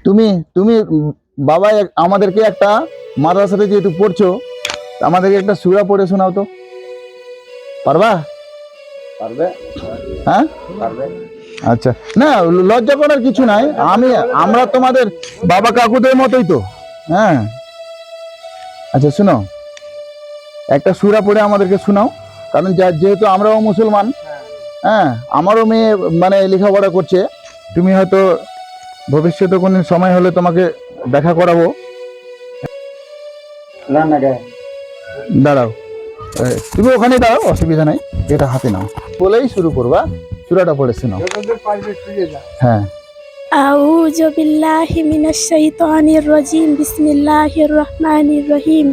তুমি তুমি বাবা আমাদেরকে একটা মাদ্রাসাতে যেহেতু পড়ছো, আমাদেরকে একটা সূরা পড়ে শোনাও তো, পারবা? পারবে? হ্যাঁ পারবে। আচ্ছা, না লজ্জা করার কিছু নাই, আমরা তোমাদের বাবা কাকুদের মতোই তো। হ্যাঁ আচ্ছা শুনো, একটা সূরা পড়ে আমাদেরকে শোনাও, কারণ যেহেতু আমরাও মুসলমান। হ্যাঁ, আমারও মেয়ে মানে লেখাপড়া করছে, তুমি হয়তো ভবিষ্যতে কোনো সময় হলে তোমাকে দেখা করাবো। দাঁড়াও, তুমি ওখানে দাঁড়াও, অসুবিধা নাই, এটা হাতে নাও, বলেই শুরু করবা, সূরাটা পড়ে শোনাও। হ্যাঁ। أعوذ بالله من الشيطان الرجيم بسم الله الرحمن الرحيم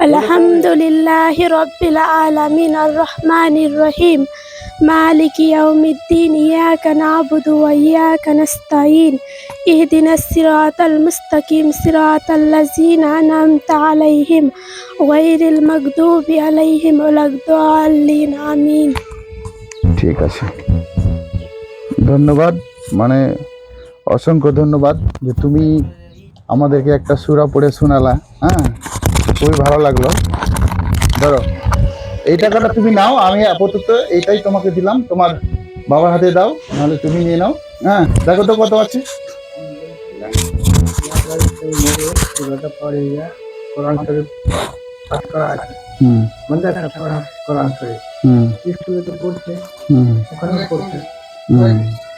الحمد لله رب العالمين الرحمن الرحيم مالك يوم الدين إياك نعبد وإياك نستعين اهدنا الصراط المستقيم صراط الذين أنعمت عليهم غير المغضوب عليهم ولا الضالين آمين। ঠিক আছে, ধন্যবাদ, মানে অসংখ্য ধন্যবাদ যে তুমি আমাদেরকে একটা সূরা পড়ে শোনালা। হ্যাঁ, খুবই ভালো লাগলো। ধরো এই টাকাটা তুমি নাও, আমি আপাতত এইটাই তোমাকে দিলাম, তোমার বাবার হাতে দাও, নাহলে তুমি নিয়ে নাও। হ্যাঁ, দেখো তো কত আছে।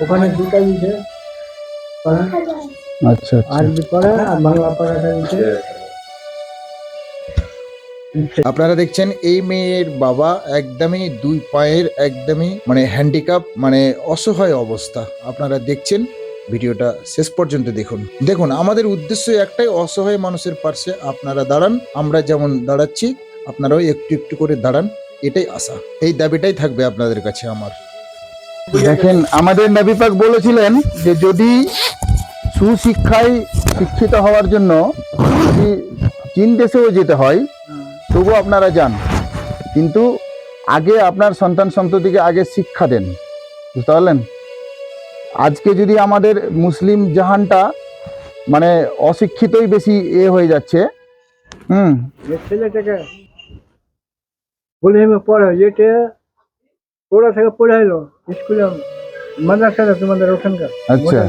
ওখানে দুটা দিছে, আচ্ছা আরবি পড়া আর বাংলা পড়াটা দিছে। আপনারা দেখছেন এই মেয়ের বাবা একদমই দুই পায়ের একদমই মানে হ্যান্ডিক্যাপ, মানে অসহায় অবস্থা। আপনারা দেখছেন, ভিডিওটা শেষ পর্যন্ত দেখুন। দেখুন, আমাদের উদ্দেশ্য একটাই, অসহায় মানুষের পাশে আপনারা দাঁড়ান, আমরা যেমন দাঁড়াচ্ছি আপনারাও একটু একটু করে দাঁড়ান, এটাই আশা, এই দাবিটাই থাকবে আপনাদের কাছে আমার। দেখেন, আমাদের নবী পাক বলেছিলেন যে যদি সুশিক্ষায় শিক্ষিত হওয়ার জন্য যদি চীন দেশেও যেতে হয় তবু আপনারা যান, কিন্তু আগে আপনার সন্তান সন্ততিকে আগে শিক্ষা দেন, বুঝতে পারলেন? আজকে যদি আমাদের মুসলিম জাহানটা মানে অশিক্ষিতই বেশি হয়ে যাচ্ছে। ছেলেটাকে বলে পড়া, যেটা ওরা থেকে পড়াইলো স্কুলে মাদ্রাসাটা তোমাদের ওখানকার। আচ্ছা,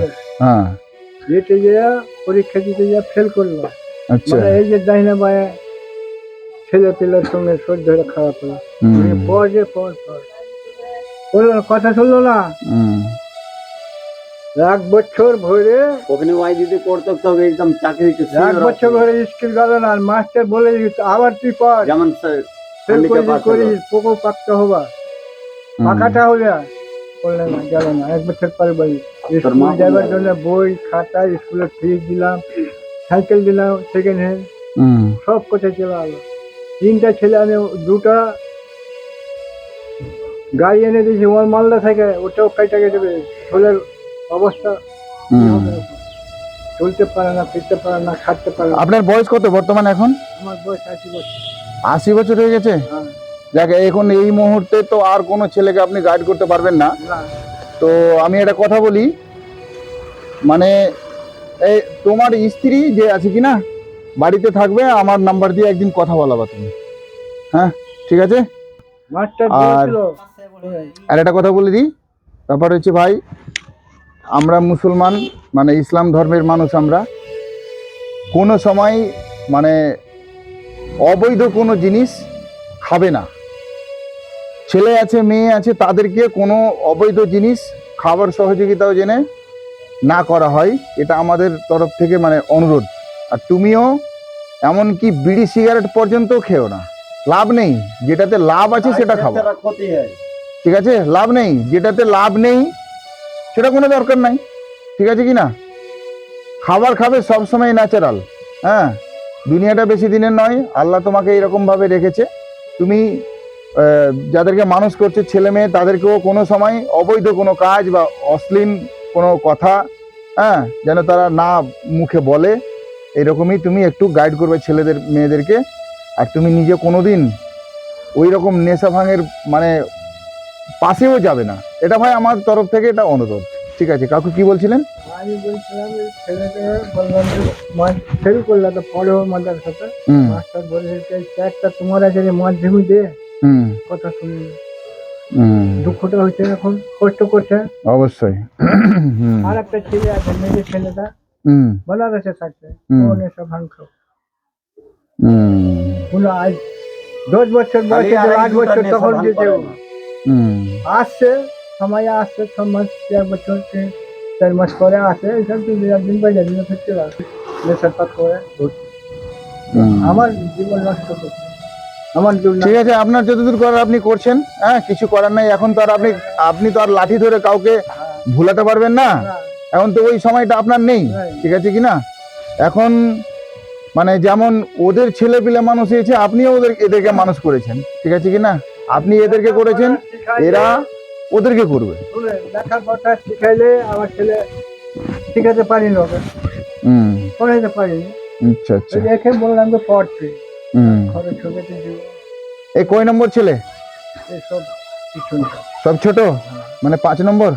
হ্যাঁ, যেটা যে পরীক্ষা দিতে যা ফেল করলো, আচ্ছা, মানে এই যে দাহিনা বায়ে ছেলে পেলের সঙ্গে সহ্য খারাপ হলো, পর যে পর বললো কথা শুনলো না। 1 বছর ভরে ওখানে ওয়াই দিতে পড়তো, তবে একদম চাকরি 1 বছর ভরে স্কুল গেল না, আর মাস্টার বলে আবার তুই পড়, যেমন করিস পোকো পাকতে হবা, পাকাটা হলে বললে না, গেল না। 1 বছর পরে বলি স্কুল যাবার জন্য বই খাতা, স্কুলের ফিস দিলাম, সাইকেল দিলাম সেকেন্ড হ্যান্ড, সব কোথায় চলে আলো। 3টা ছেলে, আমি 2টা গাড়ি এনে দিয়েছি ওর মালদা থেকে, ওটাও কাইটাকে দেবে। ছেলের অবস্থা চলতে পারে না, ফিরতে পারে না, খাটতে পারে না। আপনার বয়স কত বর্তমানে এখন? আমার বয়স 80 বছর। 80 বছর হয়ে গেছে? হ্যাঁ। দেখ, এখন এই মুহূর্তে তো আর কোনো ছেলেকে আপনি গাইড করতে পারবেন না। তো আমি একটা কথা বলি, মানে এই তোমার স্ত্রী যে আছে কিনা বাড়িতে থাকবে, আমার নাম্বার দিয়ে একদিন কথা বলাবা তুমি। হ্যাঁ, ঠিক আছে। আর একটা কথা বলে দিই, ব্যাপার হচ্ছে ভাই, আমরা মুসলমান মানে ইসলাম ধর্মের মানুষ, আমরা কোনো সময় মানে অবৈধ কোনো জিনিস খাবে না। ছেলে আছে মেয়ে আছে, তাদেরকে কোনো অবৈধ জিনিস খাবার সহযোগিতাও জেনে না করা হয়, এটা আমাদের তরফ থেকে মানে অনুরোধ। আর তুমিও এমনকি বিড়ি সিগারেট পর্যন্ত খেও না, লাভ নেই। যেটাতে লাভ আছে সেটা খাবো, ঠিক আছে? লাভ নেই, যেটাতে লাভ নেই সেটা কোনো দরকার নাই, ঠিক আছে কি না? খাবার খাবে সবসময় ন্যাচারাল। হ্যাঁ, দুনিয়াটা বেশি দিনের নয়, আল্লাহ তোমাকে এইরকমভাবে রেখেছে, তুমি যাদেরকে মানুষ করছে ছেলে মেয়ে, তাদেরকেও কোনো সময় অবৈধ কোনো কাজ বা অশ্লীল কোনো কথা হ্যাঁ যেন তারা না মুখে বলে, এরকমই তুমি একটু গাইড করবে ছেলেদের মেয়েদেরকে। আর তুমি নিজে কোনো দিন ওই রকম নেশা ভাঙের মানে পাশেও যাবে না, এটা ভাই আমার তরফ থেকে এটা অনুরোধ, ঠিক আছে? কাকু কি বলছিলেন? আমি বলছিলাম এই ছেলেকে বললাম যে মাছ ফেল করলে তো পরে মাদ্রাসাতে হুম মাস্টার বলেছে এই ট্যাগটা তোমার আছে যে মাছ ঝিমু দিয়ে হুম কথা শুনি হুম দুঃখটা হচ্ছে এখন কষ্ট করছে। অবশ্যই হুম আর একটা ছেলে আছে মেয়ের ছেলেটা হুম বাংলাদেশে থাকছে হুম। ও নেশা ভাঙছ হুম কোনো আজ 10 বছর বয়সে খালি আর 8 বছর নেশা তখন ভাঙ যেতে করে না। হুম আসছে সময় আসছে 6 মাস 1 বছর 4 মাস পরে আসে এইসব 2 দিন বাইরে দিন ফিরতে আসে নেশার পাত করে হুম। আমার জীবন নষ্ট করছে আমার জীবন ঠিক আছে, আপনার যতদূর করার আপনি করছেন, হ্যাঁ, কিছু করার নাই। এখন তো আর আপনি তো আর লাঠি ধরে কাউকে ভুলাতে পারবেন না। এখন তো ওই সময়টা আপনার নেই, ঠিক আছে কি না? এখন মানে যেমন ওদের ছেলে পিলে মানুষ হয়েছে, আপনিও এদেরকে মানুষ করেছেন, ঠিক আছে কি না? আপনি এদেরকে করেছেন, এরা ওদেরকে করবে। লেখাপড়া শিখাইলে আমার ছেলে শিখাতে পারিনি ওকে হুম পড়াইতে পারিনি আচ্ছা আচ্ছা রেখে বললাম যে পড়ছি হুম। খরচ হবে তো দিব এই কয় নম্বর ছেলে? এসব কিছু না সব ছোট, মানে 5 নম্বর?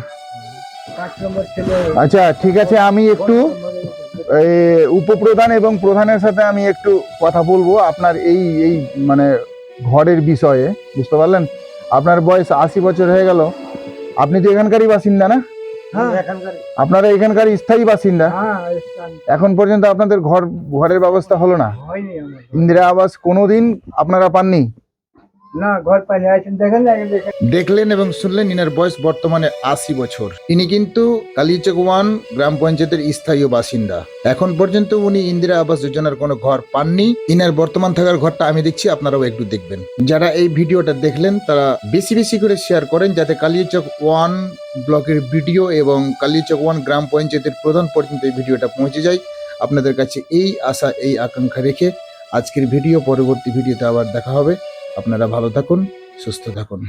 5 নম্বর ছেলে আচ্ছা ঠিক আছে, আমি একটু এই উপপ্রধান এবং প্রধানের সাথে আমি একটু কথা বলবো আপনার এই মানে ঘরের বিষয়ে, বুঝতে পারলেন? আপনার বয়স 80 বছর হয়ে গেল, আপনি তো এখানকারই বাসিন্দা না? হ্যাঁ এখানকার আপনারা এখানকার স্থায়ী বাসিন্দা। হ্যাঁ এখন পর্যন্ত আপনাদের ঘরের ব্যবস্থা হলো না? হয়নি আমার ইন্দিরা আবাস কোনোদিন আপনারা পাননি? না ঘর পাইনি আছেন দেখেন না দেখেন দেখলেন এবং শুনলেন, ইনার বয়স বর্তমানে 80 বছর। ইনি কিন্তু কালিয়াচক 1 গ্রাম পঞ্চায়েতের স্থায়ী বাসিন্দা। এখন পর্যন্ত উনি ইন্দিরা আবাস যোজনার কোনো ঘর পাননি। ইনার বর্তমান থাকার ঘরটা আমি দেখছি, আপনারাও একটু দেখবেন। যারা এই ভিডিওটা দেখলেন তারা বেশি বেশি করে শেয়ার করেন, যাতে কালিয়াচক 1 ব্লকের ভিডিও এবং কালিয়াচক 1 গ্রাম পঞ্চায়েতের প্রধান পর্যন্ত এই ভিডিওটা পৌঁছে যায়। আপনাদের কাছে এই আশা, এই আকাঙ্ক্ষা রেখে আজকের ভিডিও, পরবর্তী ভিডিওতে আবার দেখা হবে। আপনারা ভালো থাকুন, সুস্থ থাকুন।